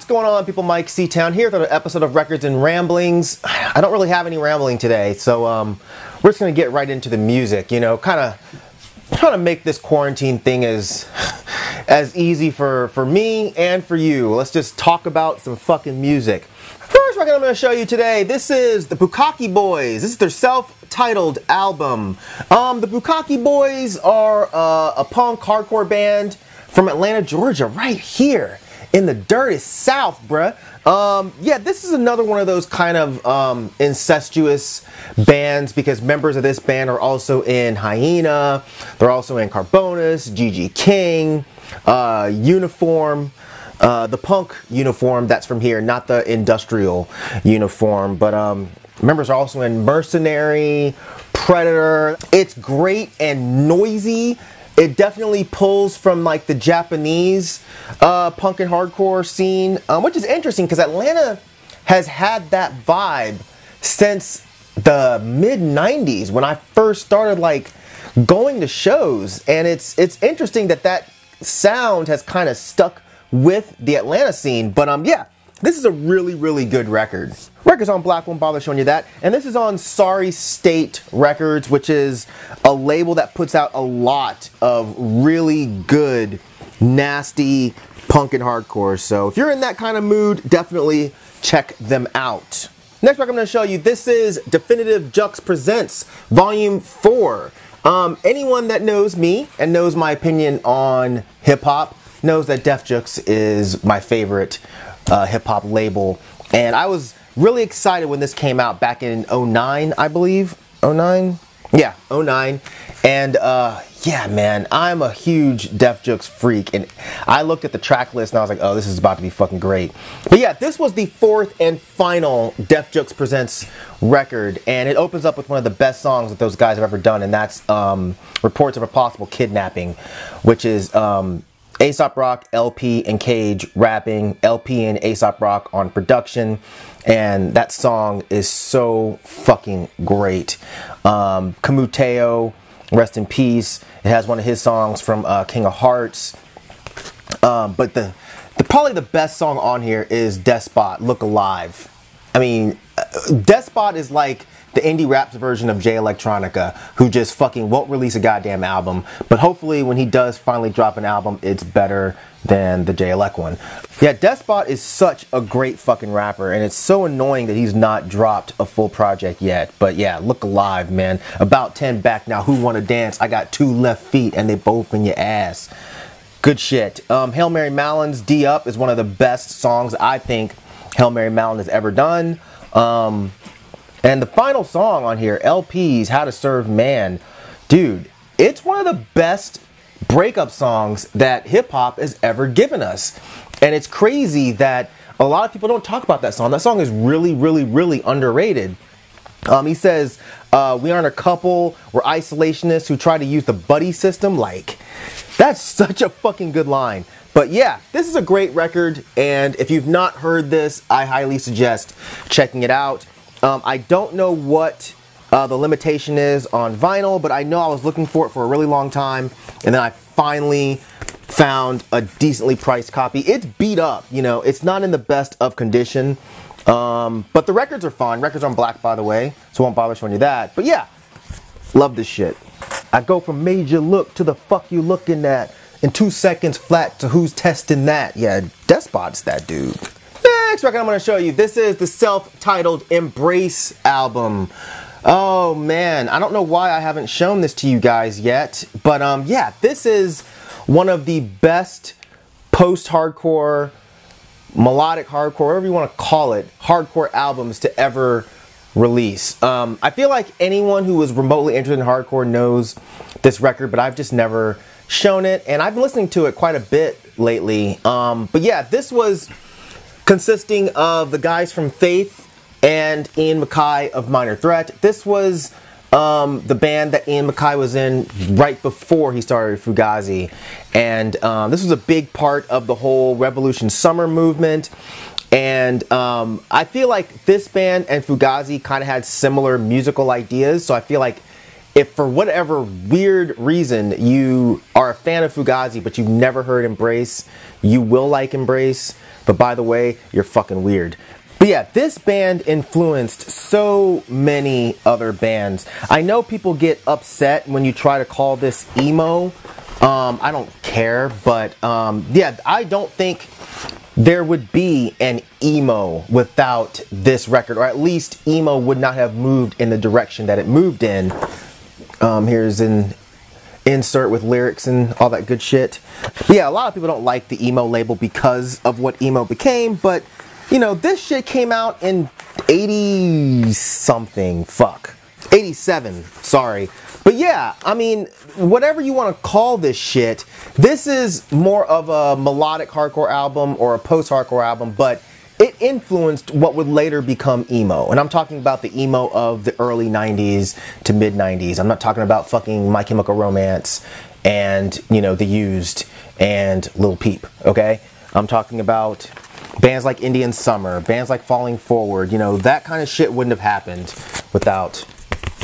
What's going on, people? Mike C-Town here for an episode of Records and Ramblings. I don't really have any rambling today, so we're just going to get right into the music, you know, kind of trying to make this quarantine thing as easy for me and for you. Let's just talk about some fucking music. First record I'm going to show you today, this is the Bukkake Boys. This is their self-titled album. The Bukkake Boys are a punk hardcore band from Atlanta, Georgia, right here in the dirty South, bruh. Yeah, this is another one of those kind of incestuous bands because members of this band are also in Hyena. They're also in Carbonus, GG King, Uniform. The punk Uniform that's from here, not the industrial Uniform, but members are also in Mercenary, Predator. It's great and noisy. It definitely pulls from like the Japanese punk and hardcore scene, which is interesting because Atlanta has had that vibe since the mid-90s when I first started like going to shows, and it's interesting that sound has kind of stuck with the Atlanta scene. But yeah, this is a really good record. Records on Black won't bother showing you that. And this is on Sorry State Records, which is a label that puts out a lot of really good, nasty punk and hardcore. So if you're in that kind of mood, definitely check them out. Next record I'm going to show you, this is Definitive Jux Presents Volume 4. Anyone that knows me and knows my opinion on hip-hop knows that Def Jux is my favorite hip-hop label. And I was really excited when this came out back in 09, I believe. 09? Yeah, 09. And yeah, man, I'm a huge Def Jux freak. And I looked at the track list and I was like, oh, this is about to be fucking great. But yeah, this was the fourth and final Def Jux Presents record. And it opens up with one of the best songs that those guys have ever done. And that's Reports of a Possible Kidnapping, which is A$AP Rock, LP, and Cage rapping, LP and A$AP Rock on production, and that song is so fucking great. Kamuteo, rest in peace. It has one of his songs from King of Hearts. But probably the best song on here is Despot, Look Alive. I mean, Despot is like the indie rap's version of Jay Electronica, who just fucking won't release a goddamn album. But hopefully when he does finally drop an album, it's better than the Jay Elec one. Yeah, Despot is such a great fucking rapper, and it's so annoying that he's not dropped a full project yet. But yeah, Look Alive, man. About 10 back now, Who Wanna Dance? I got 2 left feet, and they both in your ass. Good shit. Hail Mary Mallon's D Up is one of the best songs I think Hail Mary Mallon has ever done. And the final song on here, LP's How to Serve Man, dude, it's one of the best breakup songs that hip-hop has ever given us. And it's crazy that a lot of people don't talk about that song. That song is really underrated. He says, we aren't a couple, we're isolationists who try to use the buddy system. Like, that's such a fucking good line. But yeah, this is a great record, and if you've not heard this, I highly suggest checking it out. I don't know what the limitation is on vinyl, but I know I was looking for it for a really long time, and then I finally found a decently priced copy. It's beat up, you know, it's not in the best of condition, but the records are fine. Records are on black, by the way, so I won't bother showing you that. But yeah, love this shit. I go from Major Look to the fuck you looking at in 2 seconds flat to who's testing that. Yeah, Despot's that dude. Next record I'm going to show you, this is the self-titled Embrace album. Oh man, I don't know why I haven't shown this to you guys yet, but yeah, this is one of the best post-hardcore, melodic hardcore, whatever you want to call it, hardcore albums to ever release. I feel like anyone who was remotely interested in hardcore knows this record, but I've just never shown it, and I've been listening to it quite a bit lately. But yeah, this was consisting of the guys from Faith and Ian MacKaye of Minor Threat. This was the band that Ian MacKaye was in right before he started Fugazi. And this was a big part of the whole Revolution Summer movement. And I feel like this band and Fugazi kind of had similar musical ideas. So I feel like if for whatever weird reason you are a fan of Fugazi but you've never heard Embrace, you will like Embrace. But by the way, you're fucking weird. But yeah, this band influenced so many other bands. I know people get upset when you try to call this emo. I don't care, but yeah, I don't think there would be an emo without this record, or at least emo would not have moved in the direction that it moved in. Here's an insert with lyrics and all that good shit. But yeah, a lot of people don't like the emo label because of what emo became, but you know, this shit came out in 80-something, 87, sorry. But yeah, I mean, whatever you want to call this shit, this is more of a melodic hardcore album or a post-hardcore album, but it influenced what would later become emo. And I'm talking about the emo of the early 90s to mid 90s. I'm not talking about fucking My Chemical Romance and, you know, The Used and Lil Peep, okay? I'm talking about bands like Indian Summer, bands like Falling Forward, you know, that kind of shit wouldn't have happened without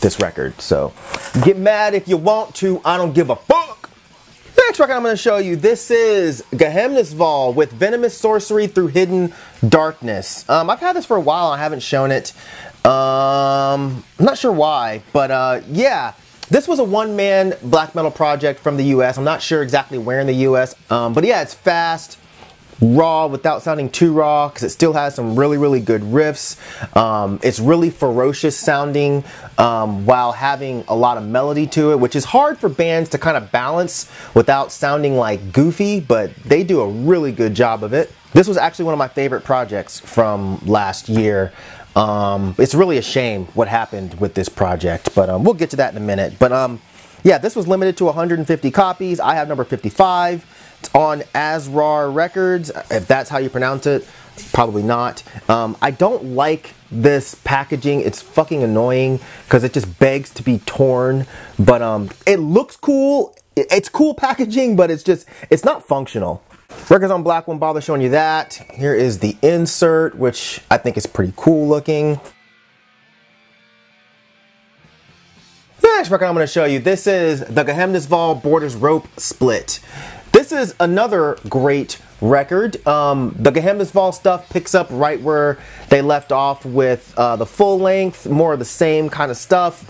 this record. So, get mad if you want to, I don't give a fuck. The next record I'm going to show you, this is Geheimnisvoll with Venomous Sorcery Through Hidden Darkness. I've had this for a while and I haven't shown it. I'm not sure why, but yeah. This was a one-man black metal project from the US. I'm not sure exactly where in the US, but yeah, it's fast, raw without sounding too raw, because it still has some really good riffs. It's really ferocious sounding while having a lot of melody to it, which is hard for bands to kind of balance without sounding like goofy, but they do a really good job of it. This was actually one of my favorite projects from last year. It's really a shame what happened with this project, but we'll get to that in a minute. But yeah, this was limited to 150 copies. I have number 55. It's on Azrar Records, if that's how you pronounce it. Probably not. I don't like this packaging. It's fucking annoying because it just begs to be torn. But it looks cool. It's cool packaging, but it's not functional. Records on black won't bother showing you that. Here is the insert, which I think is pretty cool looking. The next record I'm going to show you, this is the Geheimnisvoll Borders Rope Split. This is another great record. The Geheimnisvoll stuff picks up right where they left off with the full length, more of the same kind of stuff,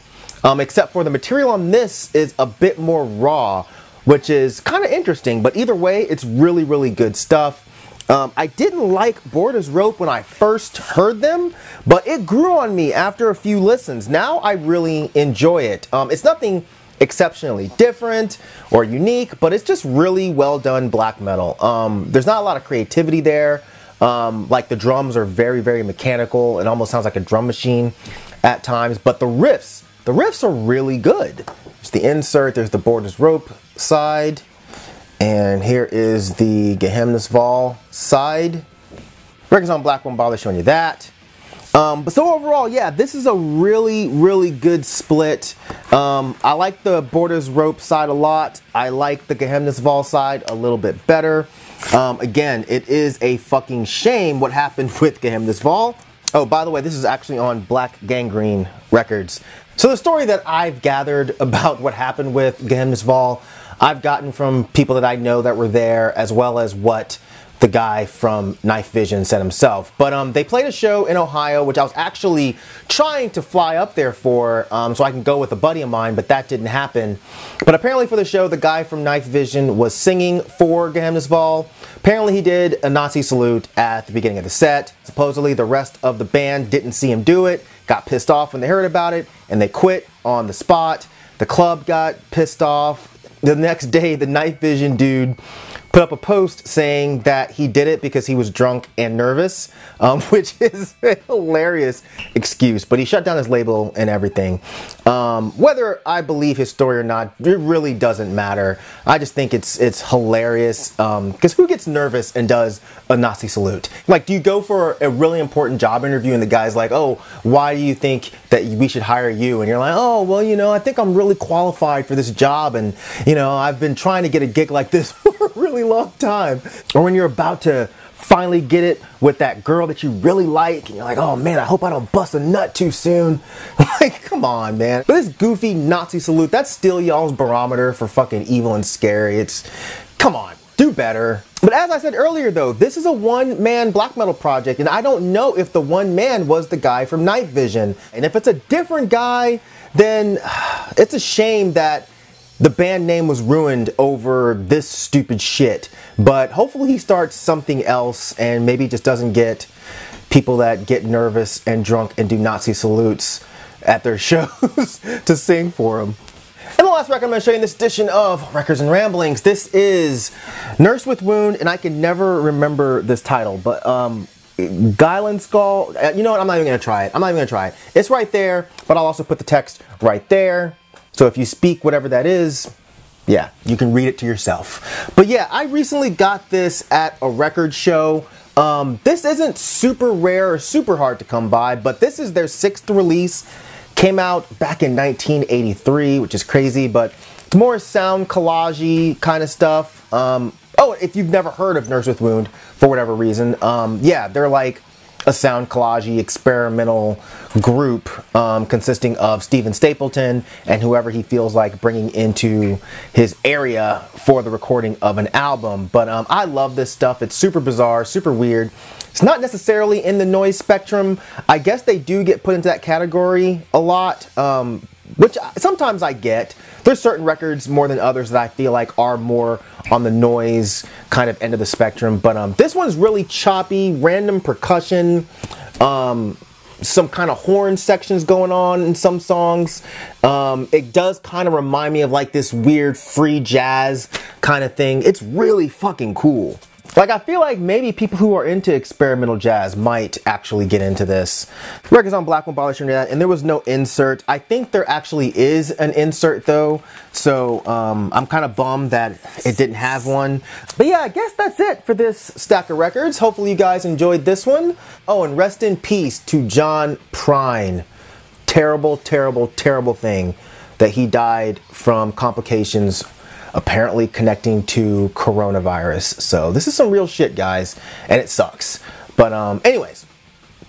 except for the material on this is a bit more raw, which is kind of interesting, but either way, it's really good stuff. I didn't like Borda's Rope when I first heard them, but it grew on me after a few listens. Now I really enjoy it. It's nothing exceptionally different or unique, but it's just really well done black metal. There's not a lot of creativity there. Like the drums are very mechanical. It almost sounds like a drum machine at times, but the riffs are really good. There's the insert, there's the Borders Rope side, and here is the Geheimnisvoll side. Records on black won't bother showing you that. But so overall, yeah, this is a really good split. I like the Borders Rope side a lot. I like the Geheimnisvoll side a little bit better. Again, it is a fucking shame what happened with Geheimnisvoll. Oh, by the way, this is actually on Black Gangrene Records. So the story that I've gathered about what happened with Geheimnisvoll, I've gotten from people that I know that were there, as well as what the guy from Knife Vision said himself. But they played a show in Ohio, which I was actually trying to fly up there for so I can go with a buddy of mine, but that didn't happen. But apparently for the show, the guy from Knife Vision was singing for Geheimnisvoll. Apparently he did a Nazi salute at the beginning of the set. Supposedly the rest of the band didn't see him do it, got pissed off when they heard about it, and they quit on the spot. The club got pissed off. The next day, the Knife Vision dude put up a post saying that he did it because he was drunk and nervous, which is a hilarious excuse, but he shut down his label and everything. Whether I believe his story or not, it really doesn't matter. I just think it's hilarious, because who gets nervous and does a Nazi salute? Like, do you go for a really important job interview and the guy's like, oh, why do you think that we should hire you? And you're like, oh, well, you know, I think I'm really qualified for this job, and, you know, I've been trying to get a gig like this for a really long time. Or when you're about to finally get it with that girl that you really like, and you're like, oh man, I hope I don't bust a nut too soon. Like, come on, man. But this goofy Nazi salute, that's still y'all's barometer for fucking evil and scary. It's, come on, do better. But as I said earlier though, this is a one-man black metal project, and I don't know if the one man was the guy from Night Vision. And if it's a different guy, then it's a shame that the band name was ruined over this stupid shit. But hopefully he starts something else and maybe just doesn't get people that get nervous and drunk and do Nazi salutes at their shows to sing for him. And the last record I'm going to show you in this edition of Records and Ramblings, this is Nurse with Wound, and I can never remember this title, but Gyllenskold, you know what, I'm not even going to try it. I'm not even going to try it. It's right there, but I'll also put the text right there. So if you speak whatever that is, yeah, you can read it to yourself. But yeah, I recently got this at a record show. This isn't super rare or super hard to come by, but this is their 6th release. Came out back in 1983, which is crazy, but it's more sound collage-y kind of stuff. Oh, if you've never heard of Nurse with Wound, for whatever reason, yeah, they're like a sound collage-y experimental group consisting of Steven Stapleton and whoever he feels like bringing into his area for the recording of an album. But I love this stuff. It's super bizarre, super weird. It's not necessarily in the noise spectrum. I guess they do get put into that category a lot, which sometimes I get. There's certain records more than others that I feel like are more on the noise kind of end of the spectrum. But this one's really choppy, random percussion, some kind of horn sections going on in some songs. It does kind of remind me of like this weird free jazz kind of thing. It's really fucking cool. Like, I feel like maybe people who are into experimental jazz might actually get into this. The record's on Black Won't Bother Showing That, and there was no insert. I think there actually is an insert though, so I'm kind of bummed that it didn't have one. But yeah, I guess that's it for this stack of records. Hopefully you guys enjoyed this one. Oh, and rest in peace to John Prine. Terrible, terrible, terrible thing that he died from complications apparently connecting to coronavirus. So this is some real shit, guys, and it sucks. But anyways,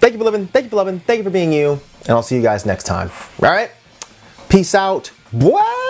thank you for living, thank you for loving, thank you for being you, and I'll see you guys next time. All right, peace out. What?